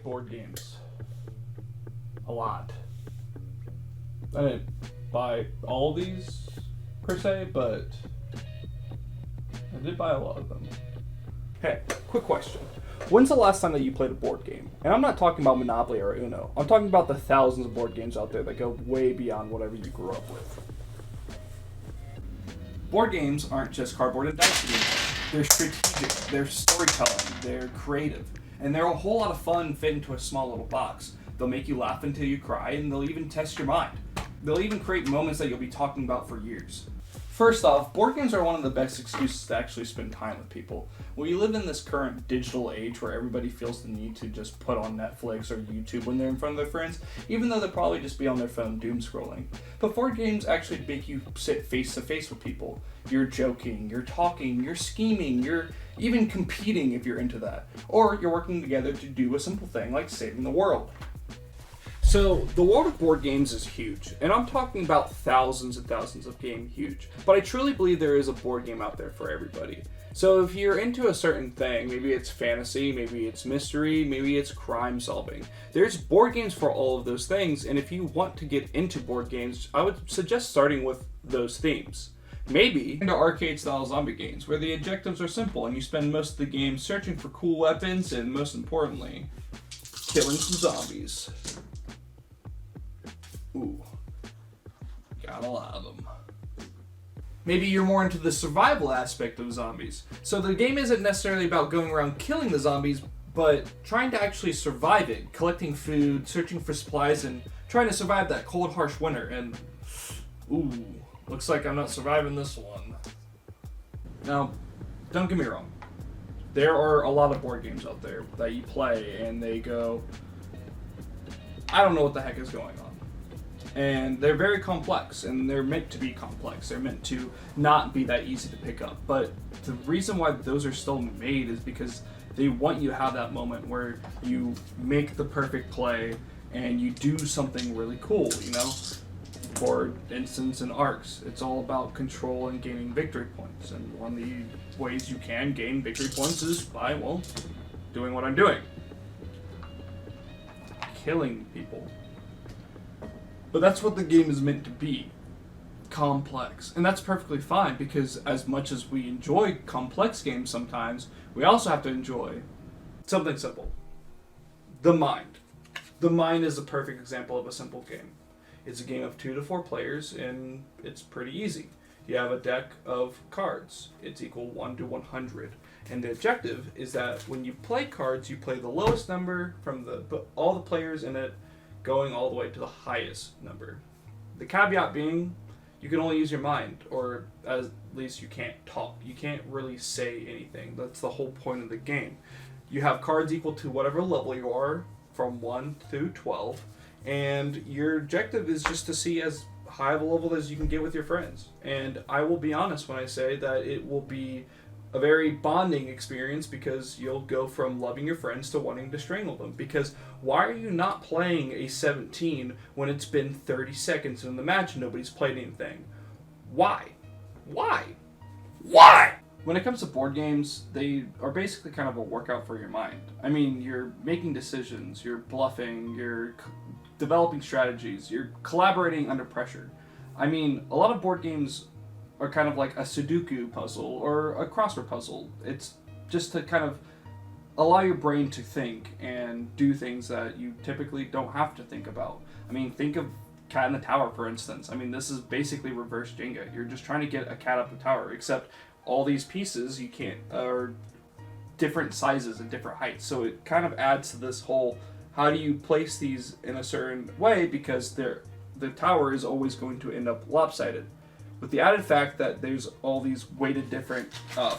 board games. A lot. I didn't buy all these per se, but I did buy a lot of them. Hey, quick question. When's the last time that you played a board game? And I'm not talking about Monopoly or Uno. I'm talking about the thousands of board games out there that go way beyond whatever you grew up with. Board games aren't just cardboard and dice anymore. They're strategic, they're storytelling, they're creative, and they're a whole lot of fun fit into a small little box. They'll make you laugh until you cry, and they'll even test your mind. They'll even create moments that you'll be talking about for years. First off, board games are one of the best excuses to actually spend time with people. We live in this current digital age where everybody feels the need to just put on Netflix or YouTube when they're in front of their friends, even though they'll probably just be on their phone doom scrolling. But board games actually make you sit face to face with people. You're joking, you're talking, you're scheming, you're even competing if you're into that. Or you're working together to do a simple thing like saving the world. So, the world of board games is huge, and I'm talking about thousands and thousands of games huge, but I truly believe there is a board game out there for everybody. So if you're into a certain thing, maybe it's fantasy, maybe it's mystery, maybe it's crime solving, there's board games for all of those things, and if you want to get into board games, I would suggest starting with those themes. Maybe into arcade-style zombie games, where the objectives are simple and you spend most of the game searching for cool weapons and, most importantly, killing some zombies. Ooh, got a lot of them. Maybe you're more into the survival aspect of zombies. So the game isn't necessarily about going around killing the zombies, but trying to actually survive it, collecting food, searching for supplies, and trying to survive that cold, harsh winter. And, ooh, looks like I'm not surviving this one. Now, don't get me wrong. There are a lot of board games out there that you play and they go, I don't know what the heck is going on. And they're very complex, and they're meant to be complex. They're meant to not be that easy to pick up. But the reason why those are still made is because they want you to have that moment where you make the perfect play and you do something really cool, you know? For instance, in Arcs, it's all about control and gaining victory points. And one of the ways you can gain victory points is by, well, doing what I'm doing. Killing people. But that's what the game is meant to be. Complex. And that's perfectly fine, because as much as we enjoy complex games sometimes, we also have to enjoy something simple. The Mind. The Mind is a perfect example of a simple game. It's a game of 2 to 4 players, and it's pretty easy. You have a deck of cards. It's equal 1 to 100. And the objective is that when you play cards, you play the lowest number from all the players in it, going all the way to the highest number. The caveat being, you can only use your mind, or at least you can't talk. You can't really say anything. That's the whole point of the game. You have cards equal to whatever level you are, from 1 through 12, and your objective is just to see as high of a level as you can get with your friends. And I will be honest when I say that it will be a very bonding experience, because you'll go from loving your friends to wanting to strangle them. Because why are you not playing a 17 when it's been 30 seconds in the match and nobody's played anything? Why? Why? Why? When it comes to board games, they are basically kind of a workout for your mind. I mean, you're making decisions, you're bluffing, you're developing strategies, you're collaborating under pressure. I mean, a lot of board games are kind of like a Sudoku puzzle or a crossword puzzle. It's just to kind of allow your brain to think and do things that you typically don't have to think about. I mean, think of Cat in the Tower, for instance. I mean, this is basically reverse Jenga. You're just trying to get a cat up the tower, except all these pieces are different sizes and different heights. So it kind of adds to this whole, how do you place these in a certain way, because the tower is always going to end up lopsided. With the added fact that there's all these weighted different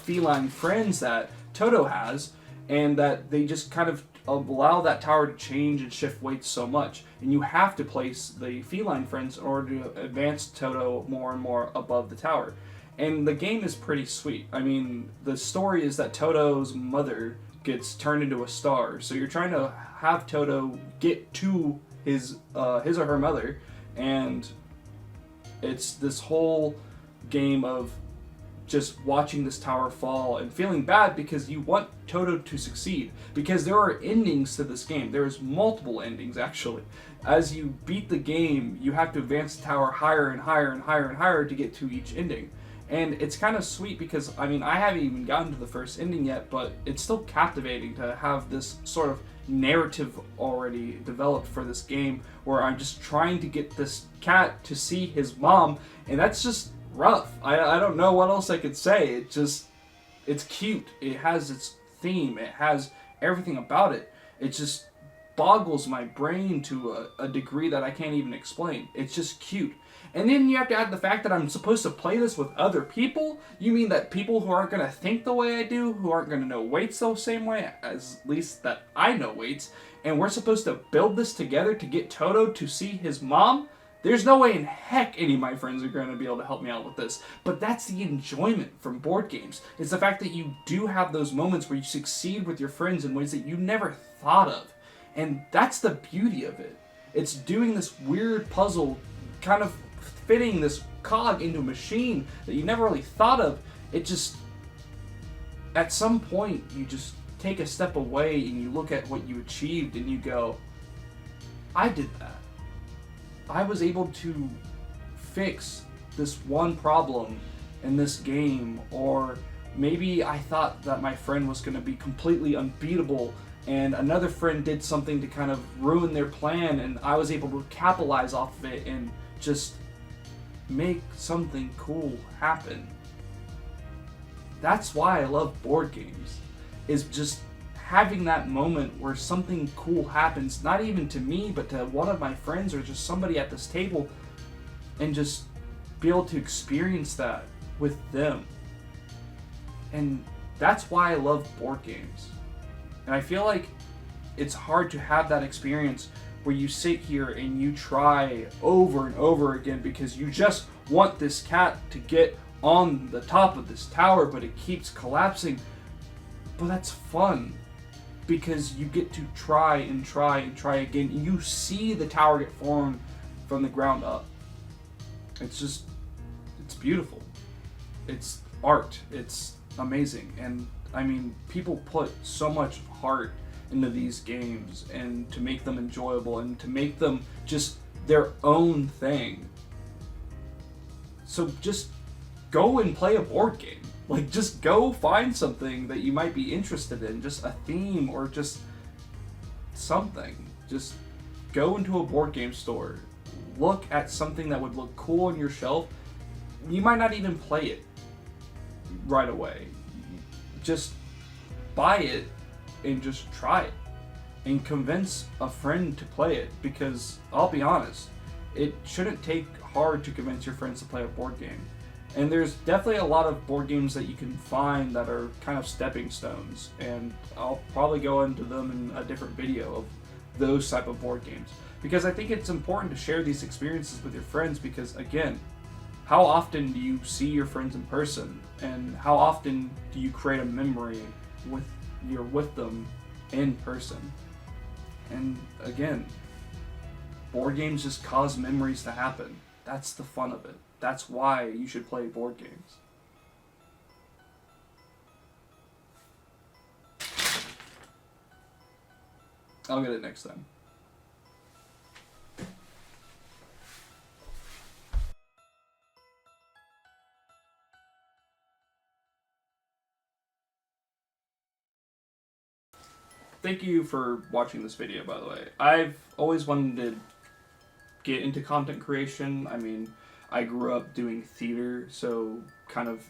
feline friends that Toto has, and that they just kind of allow that tower to change and shift weights so much. And you have to place the feline friends in order to advance Toto more and more above the tower. And the game is pretty sweet. I mean, the story is that Toto's mother gets turned into a star. So you're trying to have Toto get to his or her mother, and it's this whole game of just watching this tower fall and feeling bad because you want Toto to succeed. Because there are endings to this game. There's multiple endings, actually. As you beat the game, you have to advance the tower higher and higher and higher and higher to get to each ending. And it's kind of sweet because, I mean, I haven't even gotten to the first ending yet, but it's still captivating to have this sort of narrative already developed for this game where I'm just trying to get this cat to see his mom, and that's just rough. I don't know what else I could say. It's cute. It has its theme. It has everything about it. It just boggles my brain to a degree that I can't even explain. It's just cute. And then you have to add the fact that I'm supposed to play this with other people? You mean that people who aren't going to think the way I do, who aren't going to know weights the same way, as least that I know weights, and we're supposed to build this together to get Toto to see his mom? There's no way in heck any of my friends are going to be able to help me out with this. But that's the enjoyment from board games. It's the fact that you do have those moments where you succeed with your friends in ways that you never thought of. And that's the beauty of it. It's doing this weird puzzle, kind of fitting this cog into a machine that you never really thought of. It just, at some point, you just take a step away and you look at what you achieved and you go, I did that. I was able to fix this one problem in this game, or maybe I thought that my friend was going to be completely unbeatable and another friend did something to kind of ruin their plan, and I was able to capitalize off of it and just make something cool happen. That's why I love board games, is just having that moment where something cool happens, not even to me, but to one of my friends or just somebody at this table, and just be able to experience that with them. And that's why I love board games. And I feel like it's hard to have that experience where you sit here and you try over and over again because you just want this cat to get on the top of this tower, but it keeps collapsing. But that's fun because you get to try and try and try again. You see the tower get formed from the ground up. It's beautiful. It's art. It's amazing. And I mean, people put so much heart into these games and to make them enjoyable and to make them just their own thing. So just go and play a board game. Like, just go find something that you might be interested in, just a theme or just something. Just go into a board game store, look at something that would look cool on your shelf. You might not even play it right away. Just buy it and just try it and convince a friend to play it, because I'll be honest, it shouldn't take hard to convince your friends to play a board game. And there's definitely a lot of board games that you can find that are kind of stepping stones, and I'll probably go into them in a different video of those type of board games, because I think it's important to share these experiences with your friends, because again, how often do you see your friends in person, and how often do you create a memory with you're with them in person? And again, board games just cause memories to happen. That's the fun of it. That's why you should play board games. I'll get it next time. Thank you for watching this video, by the way. I've always wanted to get into content creation. I mean, I grew up doing theater, so kind of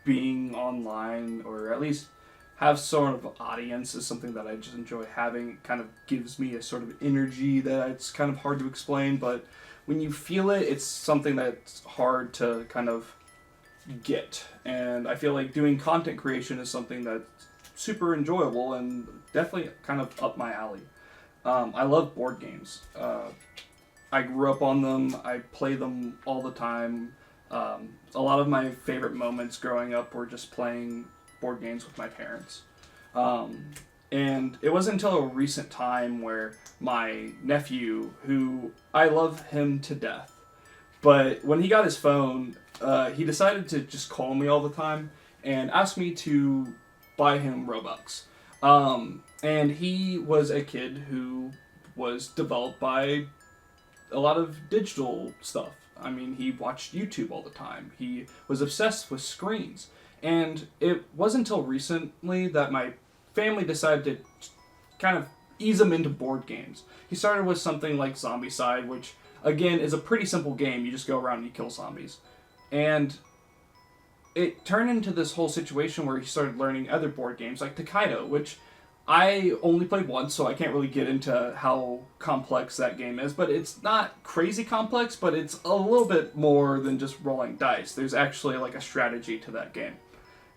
being online, or at least have sort of audience, is something that I just enjoy having. It kind of gives me a sort of energy that it's kind of hard to explain, but when you feel it, it's something that's hard to kind of get. And I feel like doing content creation is something that's super enjoyable and definitely kind of up my alley. I love board games. I grew up on them. I play them all the time. A lot of my favorite moments growing up were just playing board games with my parents. And it wasn't until a recent time where my nephew, who I love him to death, but when he got his phone, he decided to just call me all the time and ask me to buy him Robux. And he was a kid who was developed by a lot of digital stuff. I mean, he watched YouTube all the time. He was obsessed with screens. And it wasn't until recently that my family decided to kind of ease him into board games. He started with something like Zombicide, which, again, is a pretty simple game. You just go around and you kill zombies. And it turned into this whole situation where he started learning other board games, like Takedo, which I only played once, so I can't really get into how complex that game is, but it's not crazy complex, but it's a little bit more than just rolling dice. There's actually like a strategy to that game.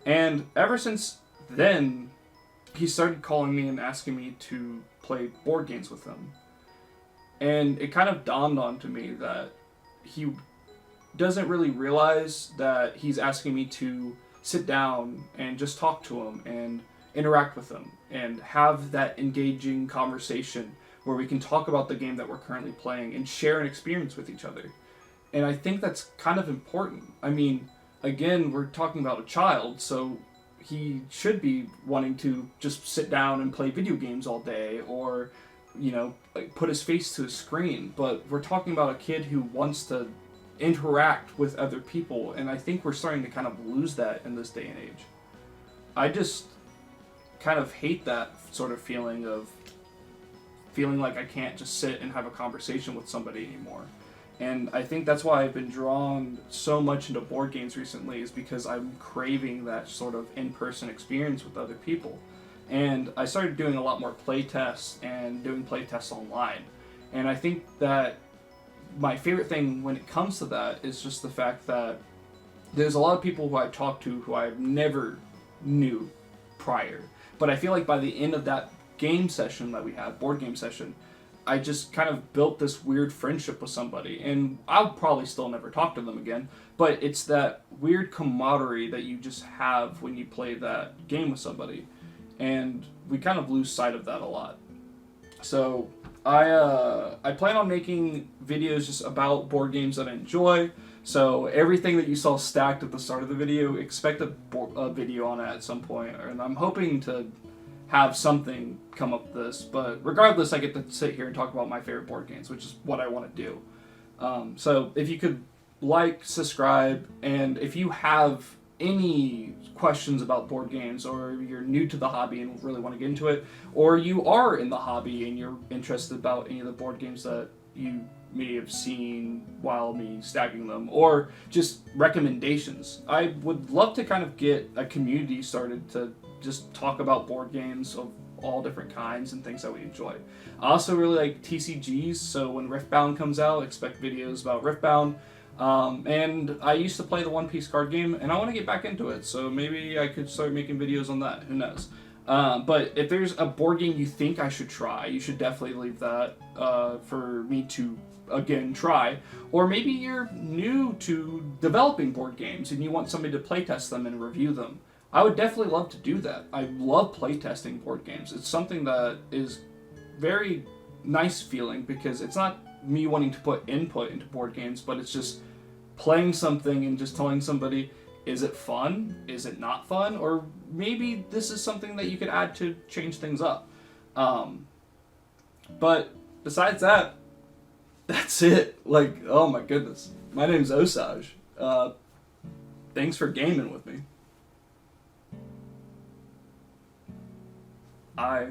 And ever since then, he started calling me and asking me to play board games with him. And it kind of dawned onto me that he doesn't really realize that he's asking me to sit down and just talk to him and interact with him and have that engaging conversation where we can talk about the game that we're currently playing and share an experience with each other. And I think that's kind of important. I mean, again, we're talking about a child, so he should be wanting to just sit down and play video games all day or, you know, like put his face to a screen. But we're talking about a kid who wants to interact with other people, and I think we're starting to kind of lose that in this day and age. I just kind of hate that sort of feeling of feeling like I can't just sit and have a conversation with somebody anymore. And I think that's why I've been drawn so much into board games recently, is because I'm craving that sort of in-person experience with other people. And I started doing a lot more playtests and doing playtests online. And I think that my favorite thing when it comes to that is just the fact that there's a lot of people who I talk to who I never knew prior. But I feel like by the end of that game session that we had, board game session, I just kind of built this weird friendship with somebody. And I'll probably still never talk to them again, but it's that weird camaraderie that you just have when you play that game with somebody. And we kind of lose sight of that a lot. So I plan on making videos just about board games that I enjoy. So everything that you saw stacked at the start of the video, expect a video on it at some point. And I'm hoping to have something come up with this. But regardless, I get to sit here and talk about my favorite board games, which is what I want to do. So if you could like, subscribe, and if you have any questions about board games, or you're new to the hobby and really want to get into it, or you are in the hobby and you're interested about any of the board games that you may have seen while me stacking them, or just recommendations, I would love to kind of get a community started to just talk about board games of all different kinds and things that we enjoy. I also really like TCGs, so when Riftbound comes out, expect videos about Riftbound. And I used to play the One Piece card game, and I want to get back into it, so maybe I could start making videos on that, who knows. But if there's a board game you think I should try, you should definitely leave that for me to, again, try. Or maybe you're new to developing board games and you want somebody to playtest them and review them. I would definitely love to do that. I love playtesting board games. It's something that is very nice feeling, because it's not me wanting to put input into board games, but it's just playing something and just telling somebody, is it fun? Is it not fun? Or maybe this is something that you could add to change things up. But besides that, that's it. Like, oh my goodness. My name's Osage. Thanks for gaming with me. I